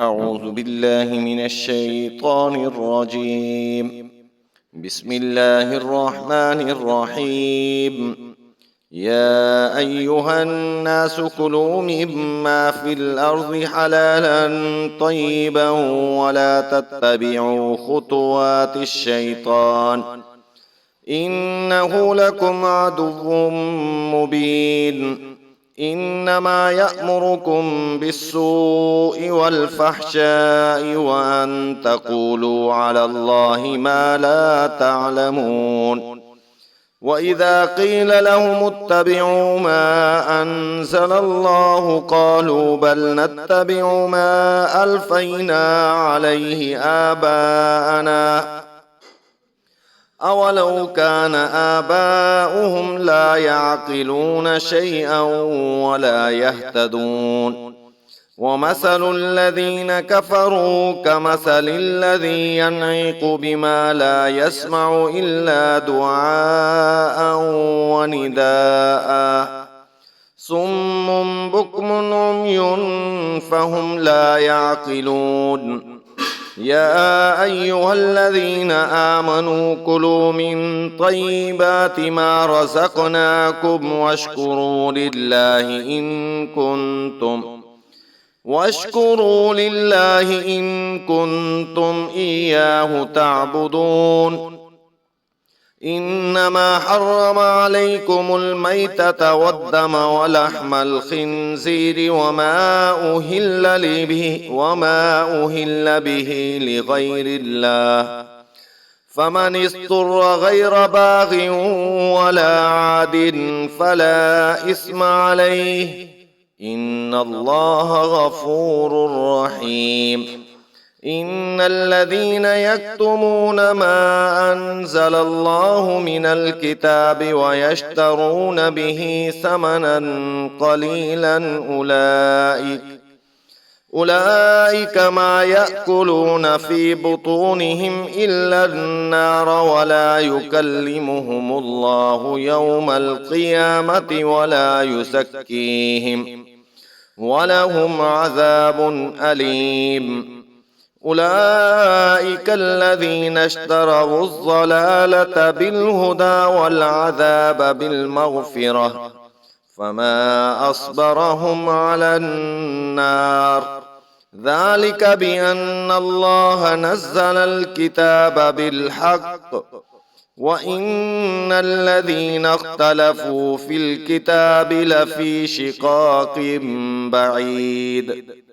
أعوذ بالله من الشيطان الرجيم. بسم الله الرحمن الرحيم. يا أيها الناس كلوا مما في الأرض حلالا طيبا ولا تتبعوا خطوات الشيطان إنه لكم عدو مبين. إنما يأمركم بالسوء والفحشاء وأن تقولوا على الله ما لا تعلمون. وإذا قيل لهم اتبعوا ما أنزل الله قالوا بل نتبع ما ألفينا عليه آباءنا أولو كان آباؤهم لا يعقلون شيئا ولا يهتدون. ومثل الذين كفروا كمثل الذي ينعق بما لا يسمع إلا دعاء ونداء صم بكم عمي فهم لا يعقلون. يا أيها الذين آمنوا كلوا من طيبات ما رزقناكم واشكروا لله إن كنتم إياه تعبدون. إنما حرم عليكم الميتة والدم ولحم الخنزير وما أهل به لغير الله فمن اضطر غير باغ ولا عاد فلا إثم عليه إن الله غفور رحيم. إن الذين يكتمون ما أنزل الله من الكتاب ويشترون به ثمنا قليلا أولئك ما يأكلون في بطونهم إلا النار ولا يكلمهم الله يوم القيامة ولا يزكيهم ولهم عذاب أليم. أولئك الذين اشتروا الضلالة بالهدى والعذاب بالمغفرة فما أصبرهم على النار ذلك بأن الله نزل الكتاب بالحق وإن الذين اختلفوا في الكتاب لفي شقاق بعيد.